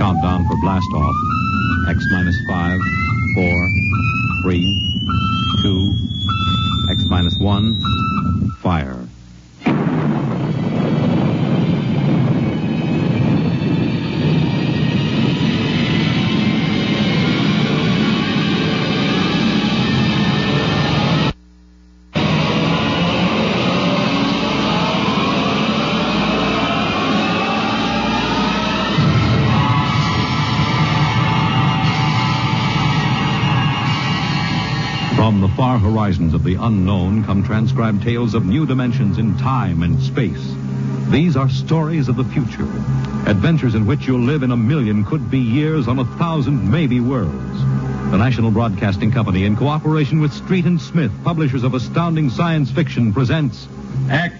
Countdown for blast off. X minus 5, 4, 3, 2, X minus 1, fire. From the far horizons of the unknown come transcribed tales of new dimensions in time and space. These are stories of the future, adventures in which you'll live in a million could-be years on 1,000 maybe worlds. The National Broadcasting Company, in cooperation with Street and Smith, publishers of astounding science fiction, presents X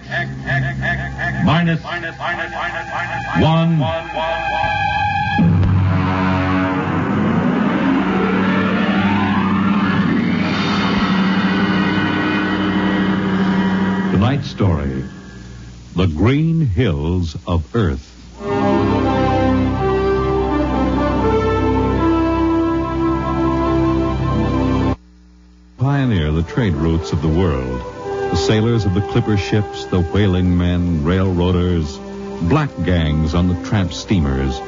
minus 1. Tonight's story, The Green Hills of Earth. Pioneer the trade routes of the world. The sailors of the clipper ships, the whaling men, railroaders, black gangs on the tramp steamers,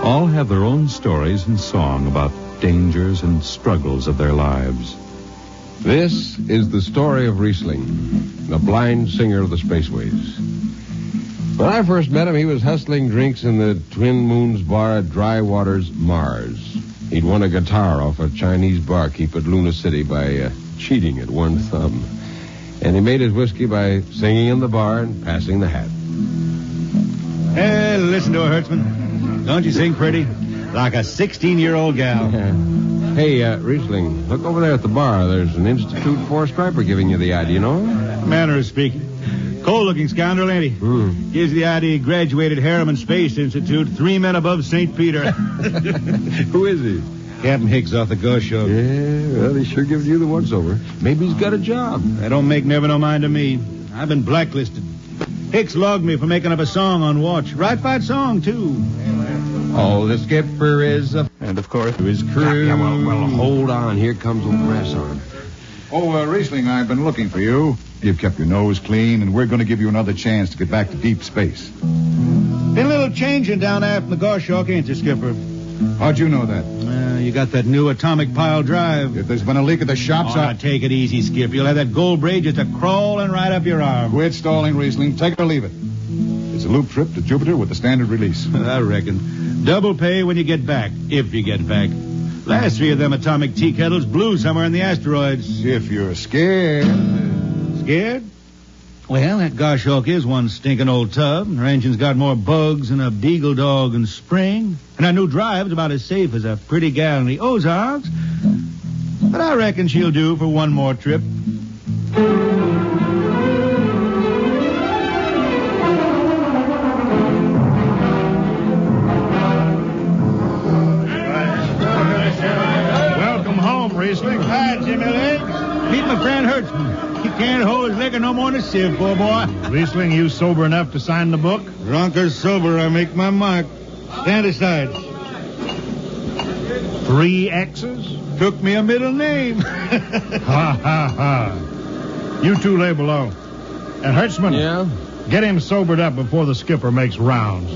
all have their own stories and song about dangers and struggles of their lives. This is the story of Riesling, the blind singer of the spaceways. When I first met him, he was hustling drinks in the Twin Moons bar at Dry Waters, Mars. He'd won a guitar off a Chinese barkeep at Luna City by cheating at one thumb. And he made his whiskey by singing in the bar and passing the hat. Hey, listen to her, Hertzman. Don't you sing pretty? Like a 16-year-old gal. Hey, Riesling, look over there at the bar. There's an Institute 4 striper giving you the ID, you know? Manner of speaking. Cold-looking scoundrel, ain't he? Gives the ID he graduated Harriman Space Institute, 3 men above St. Peter. Who is he? Captain Hicks off the Ghost Show. Yeah, well, he sure gives you the once-over. Maybe he's got a job. That don't make never no mind to me. I've been blacklisted. Hicks logged me for making up a song on watch. Right fight song, too. Oh, the skipper is a... And, of course, his crew. Yeah, well, hold on. Here comes old Rasson. Oh, Riesling, I've been looking for you. You've kept your nose clean, and we're going to give you another chance to get back to deep space. Been a little changing down aft in the Goshawk, ain't you, Skipper? How'd you know that? You got that new atomic pile drive. If there's been a leak at the shops, now take it easy, Skip. You'll have that gold braid just a-crawling right up your arm. Quit stalling, Riesling. Take it or leave it. It's a loop trip to Jupiter with the standard release. I reckon. Double pay when you get back, if you get back. Last 3 of them atomic tea kettles blew somewhere in the asteroids. If you're scared. Scared? Well, that Goshawk is one stinking old tub. Her engine's got more bugs than a beagle dog in spring. And our new drive's about as safe as a pretty gal in the Ozarks. But I reckon she'll do for one more trip. Welcome home, Riesling. Hi, Jimmy Legs. Meet my friend Hertzman. He can't hold his liquor no more than a sieve, poor boy. Riesling, you sober enough to sign the book? Drunk or sober, I make my mark. Stand aside. 3 X's? Took me a middle name. Ha, ha, ha. You two lay below. And Hertzman, Yeah? get him sobered up before the skipper makes rounds.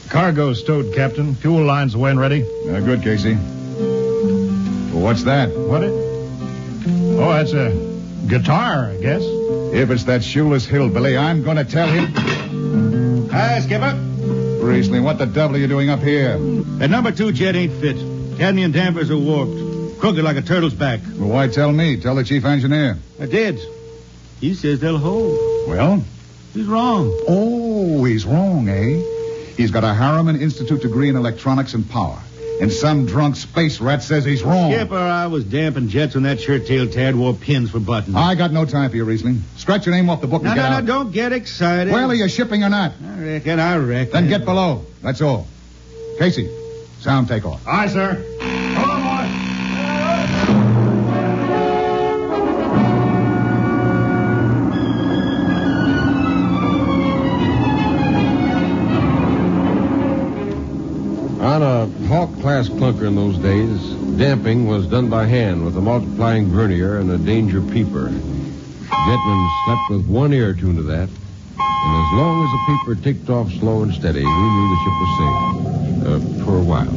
Cargo stowed, Captain. Fuel lines away and ready. Good, Casey. Well, what's that? What it? Oh, that's a guitar, I guess. If it's that shoeless hillbilly, I'm going to tell him. Hi, Skipper. Riesling, what the devil are you doing up here? That number 2 jet ain't fit. Cadmium dampers are warped. Crooked like a turtle's back. Well, why tell me? Tell the chief engineer. I did. He says they'll hold. Well? He's wrong. Oh, he's wrong, eh? He's got a Harriman Institute degree in electronics and power. And some drunk space rat says he's wrong. Skipper, I was damping jets when that shirt-tailed tad wore pins for buttons. I got no time for you, Riesling. Scratch your name off the book and get out. No, don't get excited. Well, are you shipping or not? I reckon. Then get below. That's all. Casey, sound takeoff. Aye, sir. Come on, boy. fast clunker in those days. Damping was done by hand with a multiplying vernier and a danger peeper. Jetman slept with one ear tuned to that. And as long as the peeper ticked off slow and steady, we knew the ship was safe. For a while.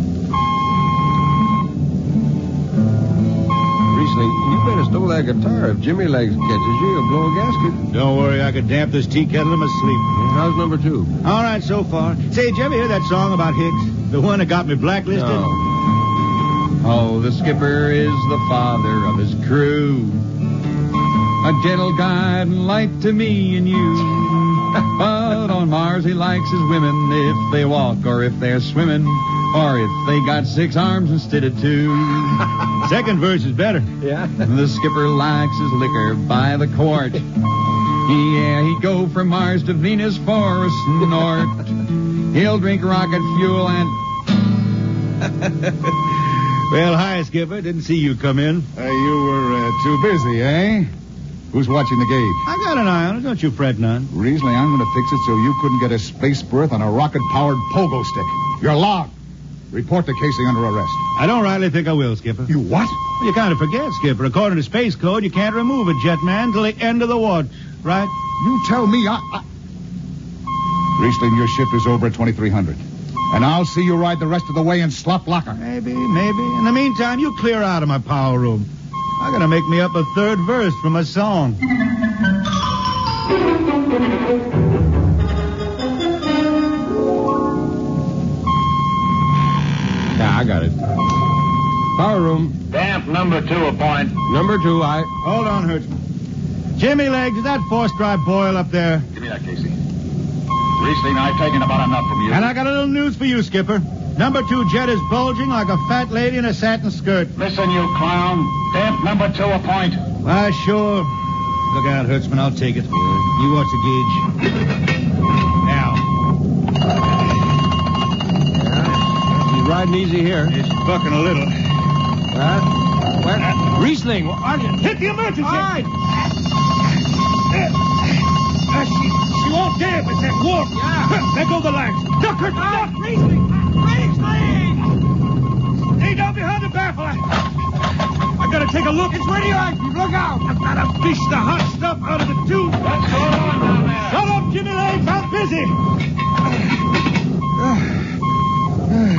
Riesling, you better stow that guitar. If Jimmy Legs catches you, you'll blow a gasket. Don't worry, I could damp this tea kettle in my sleep. How's number 2? All right, so far. Say, did you ever hear that song about Hicks? The one that got me blacklisted? No. Oh, the skipper is the father of his crew. A gentle guide and light to me and you. But on Mars he likes his women if they walk or if they're swimming or if they got 6 arms instead of 2. Second verse is better. Yeah. The skipper likes his liquor by the quart. Yeah, he'd go from Mars to Venus for a snort. He'll drink rocket fuel and... Well, hi, Skipper. Didn't see you come in. You were too busy, eh? Who's watching the gauge? I got an eye on it. Don't you fret none. Riesling, I'm going to fix it so you couldn't get a space berth on a rocket-powered pogo stick. You're logged. Report to Casey under arrest. I don't rightly think I will, Skipper. You what? You kind of forget, Skipper. According to Space Code, you can't remove a jetman till the end of the watch, right? You tell me Riesling, your shift is over at 2300. And I'll see you ride the rest of the way in slop locker. Maybe. In the meantime, you clear out of my power room. I gotta make me up a third verse from a song. Yeah, I got it. Power room. Damp number 2 a point. Number 2, I... Hold on, Hertzman. Jimmy Legs, is that force-dry boil up there? Give me that, Casey. Riesling, I've taken about enough from you. And I got a little news for you, Skipper. Number 2 jet is bulging like a fat lady in a satin skirt. Listen, you clown. Damp number 2 a point. Why, sure. Look out, Hertzman. I'll take it. You watch the gauge. Now. He's riding easy here. It's bucking a little. What? Riesling, Hit the emergency! All right. She won't damp. It's that warp. Yeah. There go the lights. Duck her. Duck. Riesling! Stay down behind the baffle. I gotta take a look. It's radioactive. Look out. I've gotta fish the hot stuff out of the tube. What's going on down there? Shut up, Jimmy Legs. I'm busy.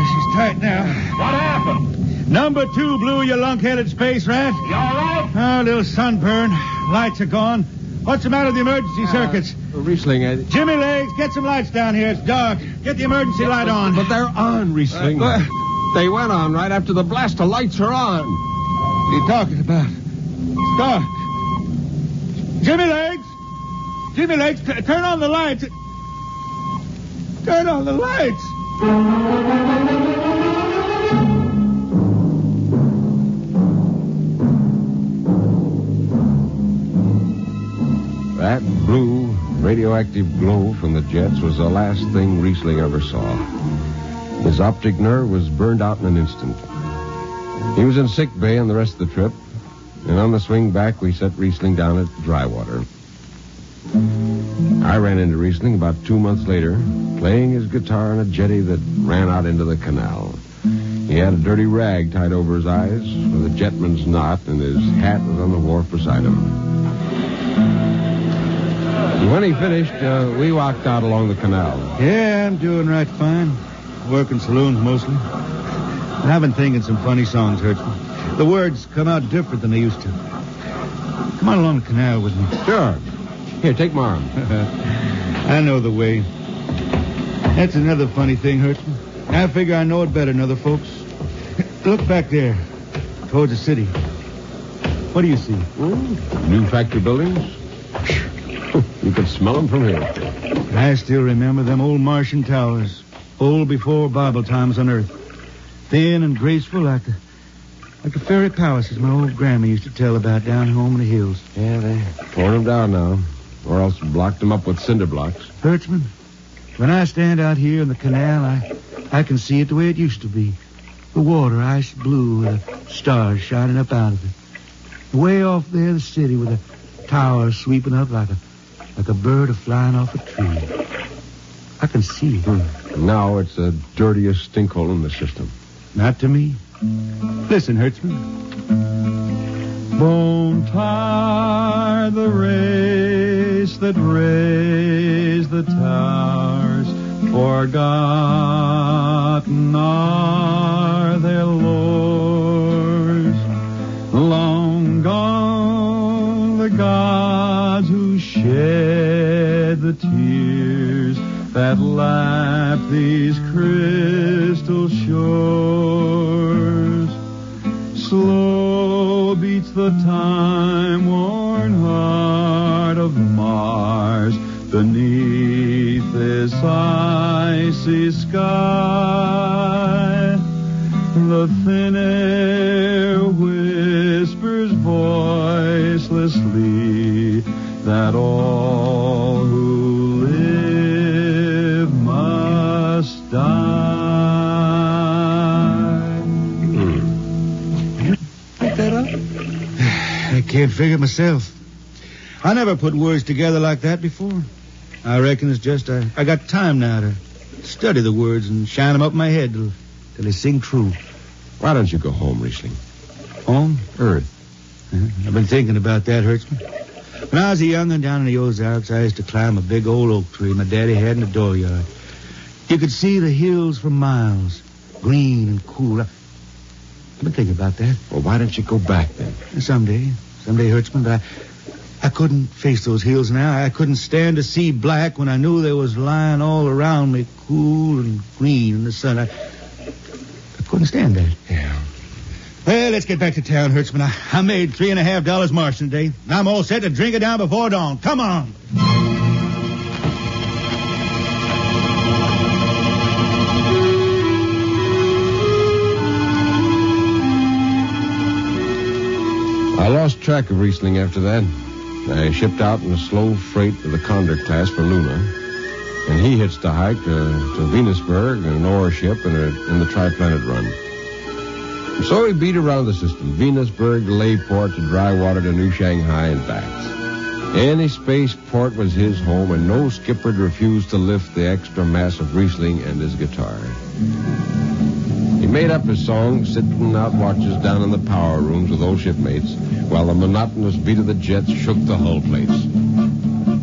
She's tight now. What happened? Number 2 blew, you lunk-headed space rat. You all right? Oh, a little sunburn. Lights are gone. What's the matter with the emergency circuits? Riesling, Jimmy Legs, get some lights down here. It's dark. Get the emergency light on. But they're on, Riesling. They went on right after the blast. The lights are on. What are you talking about? It's dark. Jimmy Legs! Jimmy Legs, turn on the lights. Turn on the lights. That blue, radioactive glow from the jets was the last thing Riesling ever saw. His optic nerve was burned out in an instant. He was in sick bay on the rest of the trip, and on the swing back, we set Riesling down at Drywater. I ran into Riesling about 2 months later, playing his guitar on a jetty that ran out into the canal. He had a dirty rag tied over his eyes with a jetman's knot, and his hat was on the wharf beside him. And when he finished, we walked out along the canal. Yeah, I'm doing right fine. Working saloons mostly. And I've been thinking some funny songs, Hertzman. The words come out different than they used to. Come on along the canal with me. Sure. Here, take my arm. I know the way. That's another funny thing, Hertzman. I figure I know it better than other folks. Look back there, towards the city. What do you see? New factory buildings? You could smell them from here. I still remember them old Martian towers, old before Bible times on Earth. Thin and graceful like the fairy palaces my old grandma used to tell about down home in the hills. Yeah, they torn them down now, or else blocked them up with cinder blocks. Hertzman, when I stand out here in the canal, I can see it the way it used to be. The water ice blue with the stars shining up out of it. Way off there, the city with the towers sweeping up like a bird flying off a tree. I can see it. Now it's the dirtiest stinkhole in the system. Not to me. Listen, Hertzman. Won't tire the race that raised the towers, forgotten are their lores. Long gone the gods who shed the tears that lap these crystal shores. Slow beats the time-worn heart of Mars beneath this icy sky. The thin air whispers voicelessly that all who live must die. I can't figure it myself. I never put words together like that before. I reckon it's just I got time now to study the words and shine them up my head till they sing true. Why don't you go home, Riesling? Home? Earth. I've been thinking about that, Hertzman. When I was a young'un down in the Ozarks, I used to climb a big old oak tree my daddy had in the dooryard. You could see the hills for miles, green and cool. I've been thinking about that. Well, why don't you go back then? Someday, Hertzman, but I couldn't face those hills now. I couldn't stand to see black when I knew there was lying all around me, cool and green in the sun. I couldn't stand that. Yeah. Well, let's get back to town, Hertzman. I made $3.50 marching today. I'm all set to drink it down before dawn. Come on. I lost track of Riesling after that. I shipped out in a slow freight of the Condor class for Luna, and he hitched a hike to Venusberg in an ore ship in the Tri-Planet run. And so he beat around the system, Venusberg to Layport to Drywater to New Shanghai and back. Any spaceport was his home, and no skipper'd refuse to lift the extra mass of Riesling and his guitar. He made up his songs sitting out watches down in the power rooms with old shipmates, while the monotonous beat of the jets shook the hull plates.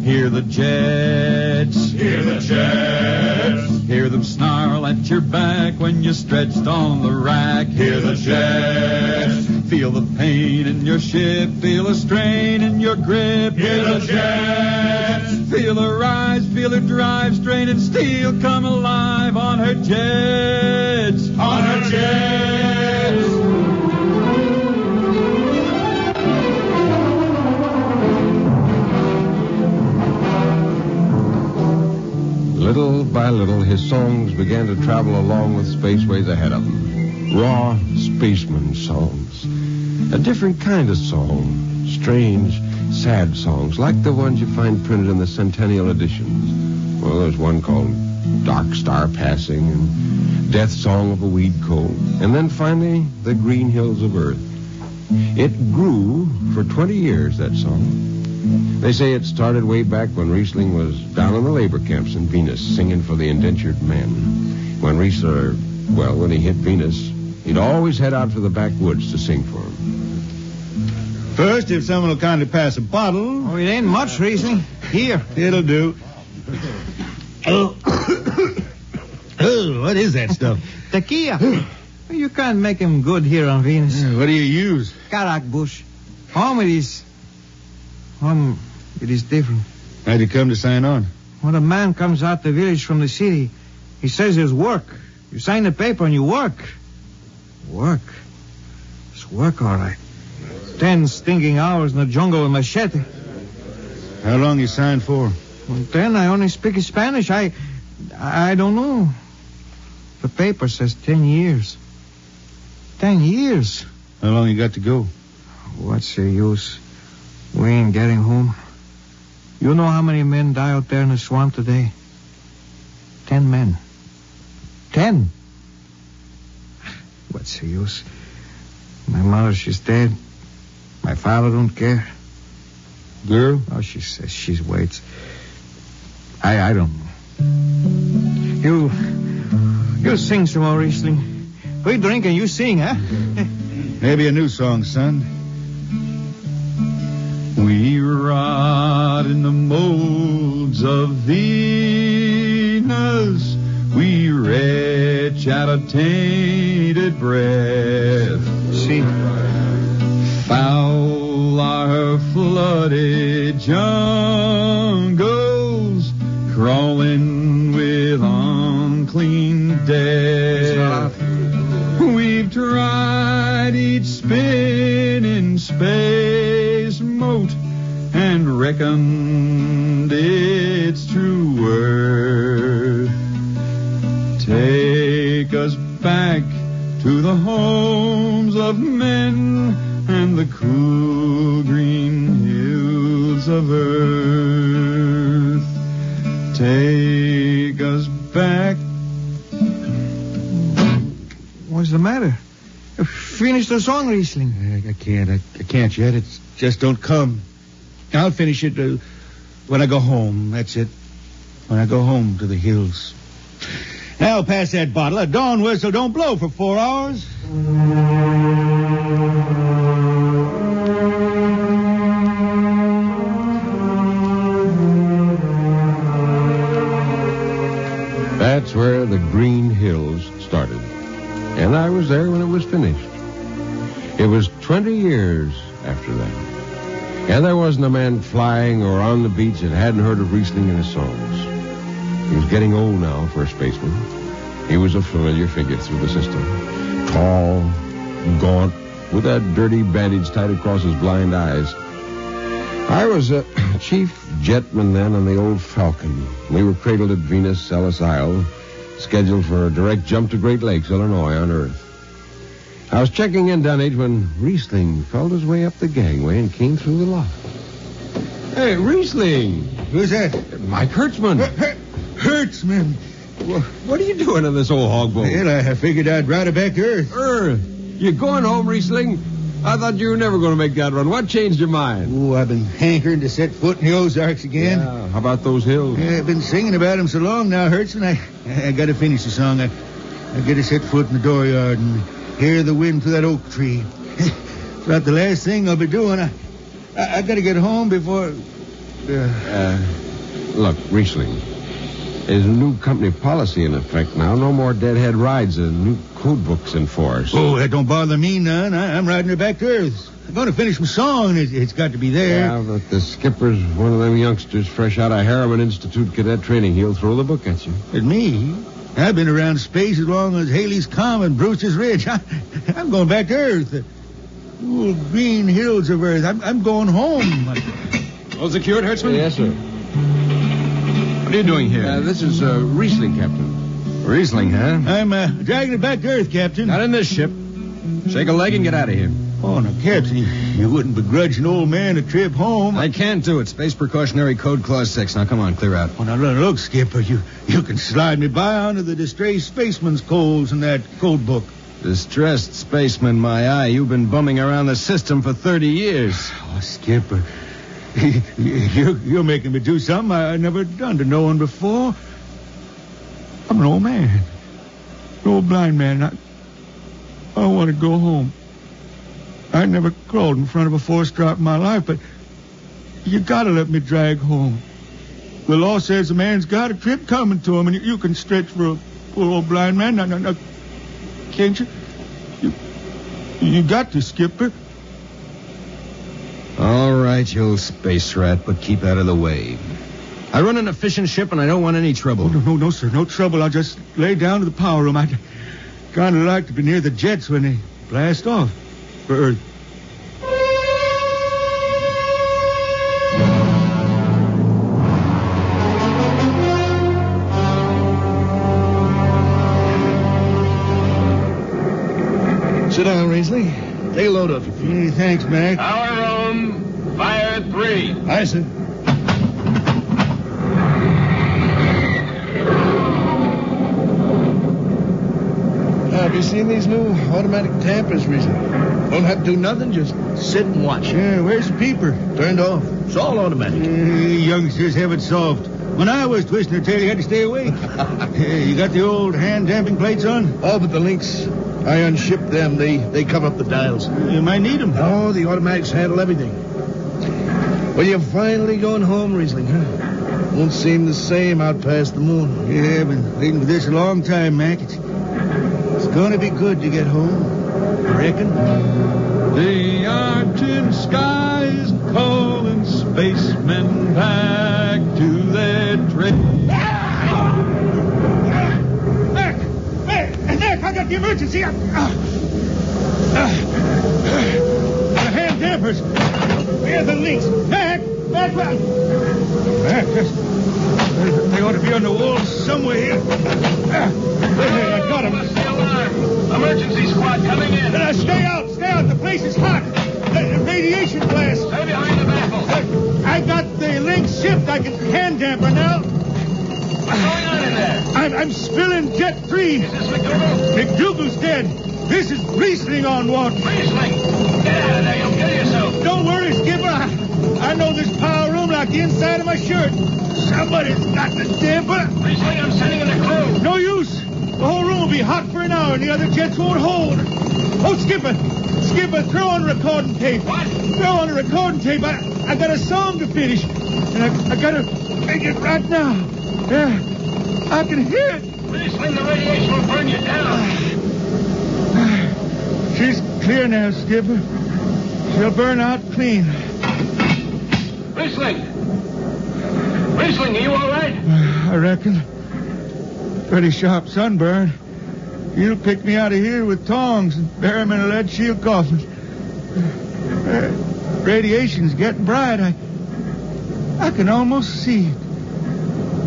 Hear the jets, Hear the jets. hear them snarl at your back when you're stretched on the rack. Hear the jets. Feel the pain in your ship, feel a strain in your grip. Hear the jets. Feel her rise, feel her drive, straining steel come alive on her jets. On her jets. Little by little, his songs began to travel along with spaceways ahead of him. Raw spaceman songs. A different kind of song. Strange, sad songs, like the ones you find printed in the Centennial editions. Well, there's one called Dark Star Passing and Death Song of a Weed Cold. And then finally, The Green Hills of Earth. It grew for 20 years, that song. They say it started way back when Riesling was down in the labor camps in Venus singing for the indentured men. When when he hit Venus, he'd always head out to the backwoods to sing for them. First, if someone will kindly pass a bottle. Oh, it ain't much, Riesling. Here. It'll do. Oh, what is that stuff? Tequila. You can't make him good here on Venus. What do you use? Karak bush. Home it is different. How'd you come to sign on? When a man comes out the village from the city, he says there's work. You sign the paper and you work. Work? It's work, all right. 10 stinking hours in the jungle with machete. How long you signed for? Well, then I only speak Spanish. I don't know. The paper says 10 years. 10 years? How long you got to go? What's the use? We ain't getting home. You know how many men die out there in the swamp today? 10 men. 10. What's the use? My mother, she's dead. My father don't care. Girl? Oh, she says she waits. I don't know. You sing some more, Riesling. We drink and you sing, huh? Maybe a new song, son. We rot in the molds of Venus. We retch out a tainted breath. See. Foul are her flooded jungles, crawling with unclean death. We've tried each spinning space moat and reckoned its true worth. Take us back to the homes of men and the cool green hills of earth. Take us back. What's the matter? Finish the song, Riesling. I can't yet. It's just don't come. I'll finish it when I go home. That's it. When I go home to the hills. Now pass that bottle. A dawn whistle don't blow for 4 hours. That's where the Green Hills started. And I was there when it was finished. It was 20 years after that. And there wasn't a man flying or on the beach that hadn't heard of Riesling and his songs. He was getting old now for a spaceman. He was a familiar figure through the system. Tall, gaunt, with that dirty bandage tied across his blind eyes. I was a chief jetman then on the old Falcon. We were cradled at Venus, Ellis Isle, scheduled for a direct jump to Great Lakes, Illinois, on Earth. I was checking in, Dunwich, when Riesling felt his way up the gangway and came through the loft. Hey, Riesling! Who's that? Mike Hertzman. Hertzman. What are you doing in this old hog boat? Well, I figured I'd ride it back to Earth. Earth? You going home, Riesling? I thought you were never going to make that run. What changed your mind? Oh, I've been hankering to set foot in the Ozarks again. Yeah, how about those hills? Yeah, I've been singing about them so long now, Hertzman. I got to finish the song. I got to set foot in the dooryard and hear the wind through that oak tree. It's about the last thing I'll be doing. I got to get home before... Look, Riesling, there's a new company policy in effect now. No more deadhead rides and new code books in force. Oh, that don't bother me none. I'm riding it back to Earth. I'm going to finish my song. It's got to be there. Yeah, but the skipper's one of them youngsters fresh out of Harriman Institute cadet training. He'll throw the book at you. At me? I've been around space as long as Haley's Comet, Brewster's Ridge. I'm going back to Earth. The cool green hills of Earth. I'm going home. All secured, Hertzman? Yes, sir. What are you doing here? This is Riesling, Captain. Riesling, huh? I'm dragging it back to Earth, Captain. Not in this ship. Shake a leg and get out of here. Oh, now, Captain, you wouldn't begrudge an old man a trip home. I can't do it. Space Precautionary Code Clause 6. Now, come on, clear out. Oh, now, look, Skipper, you can slide me by onto the distressed spaceman's coals in that code book. Distressed spaceman, my eye. You've been bumming around the system for 30 years. Oh, Skipper, you're making me do something I never done to no one before. I'm an old man. An old blind man. I want to go home. I never crawled in front of a force drop in my life, but you got to let me drag home. The law says a man's got a trip coming to him, and you can stretch for a poor old blind man. No, can't you? You got to, Skipper. All right, you old space rat, but keep out of the way. I run an efficient ship, and I don't want any trouble. Oh, no, sir. No trouble. I'll just lay down to the power room. I'd kind of like to be near the jets when they blast off for Earth. Sit down, Riesling. Take a load off your feet. Hey, thanks, Mac. Power room, fire 3. Aye, sir. Have you seen these new automatic tampers, Riesling? Don't have to do nothing, just sit and watch. Yeah, where's the peeper? Turned off. It's all automatic. Youngsters have it solved. When I was twisting her tail, you had to stay awake. You got the old hand damping plates on? Oh, but the links I unship them. They cover up the dials. You might need them. Oh, the automatics handle everything. Well, you're finally going home, Riesling, huh? Won't seem the same out past the moon. Yeah, I've been waiting for this a long time, Mac. It's going to be good to get home. I reckon. The argent skies calling spacemen back to their trade. Mac, I got the emergency. The hand dampers. Where the links? Mac, they ought to be on the wall somewhere here. I got them. Bust the alarm. Emergency squad coming in. Stay out. The place is hot. The radiation blast. Stay behind the baffle. I got the links shipped. I can hand damper now. What's going on in there? I'm spilling jet 3. Is this McDougal? McDougal's dead. This is Riesling on one. Riesling! Get out of there. You'll kill yourself. Don't worry, Skipper. I know this power room like the inside of my shirt. Somebody's got the damper. Riesling, I'm sending in the crew. No use. The whole room will be hot for an hour and the other jets won't hold. Oh, Skipper, throw on recording tape. What? Throw on a recording tape. I got a song to finish. And I got to make it right now. Yeah, I can hear it. Riesling, the radiation will burn you down. She's clear now, Skipper. She'll burn out clean. Riesling, are you all right? I reckon. Pretty sharp sunburn. You'll pick me out of here with tongs and bury me in a lead shield coffin. Radiation's getting bright. I can almost see it.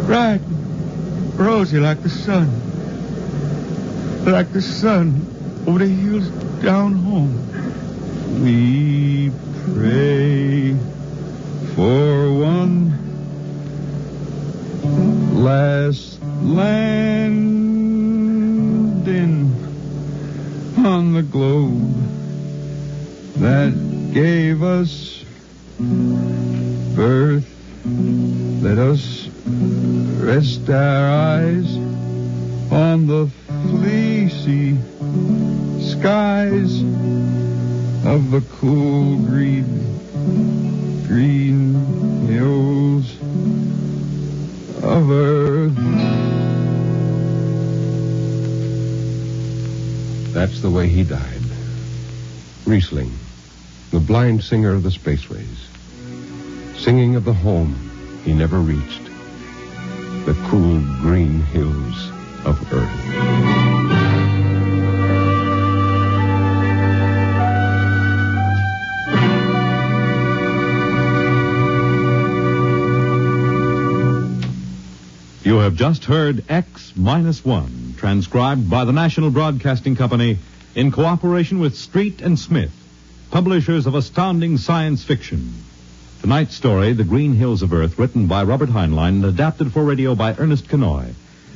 Bright and rosy like the sun. Like the sun over the hills down home. We pray for one last landing on the globe that gave us birth. Let us rest our eyes on the fleecy skies of the cool green hills of earth. That's the way he died. Riesling, the blind singer of the spaceways, singing of the home he never reached, the cool green hills of Earth. You have just heard X-1, transcribed by the National Broadcasting Company in cooperation with Street and Smith, publishers of astounding science fiction. Tonight's story, The Green Hills of Earth, written by Robert Heinlein and adapted for radio by Ernest Kenoy.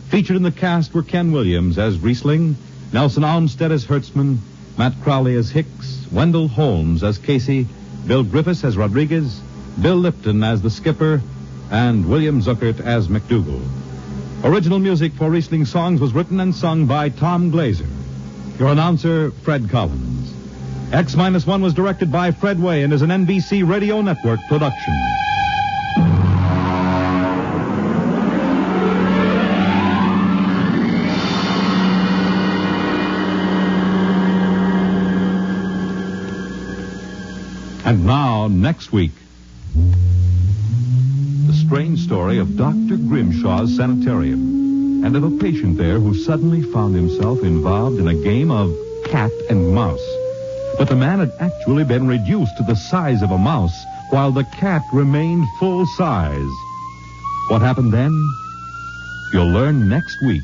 Featured in the cast were Ken Williams as Riesling, Nelson Olmsted as Hertzman, Matt Crowley as Hicks, Wendell Holmes as Casey, Bill Griffiths as Rodriguez, Bill Lipton as the skipper, and William Zuckert as McDougal. Original music for Riesling songs was written and sung by Tom Glazer. Your announcer, Fred Collins. X-1 was directed by Fred Way and is an NBC Radio Network production. And now, next week, the strange story of Dr. Grimshaw's sanitarium and of a patient there who suddenly found himself involved in a game of cat and mouse. But the man had actually been reduced to the size of a mouse, while the cat remained full size. What happened then? You'll learn next week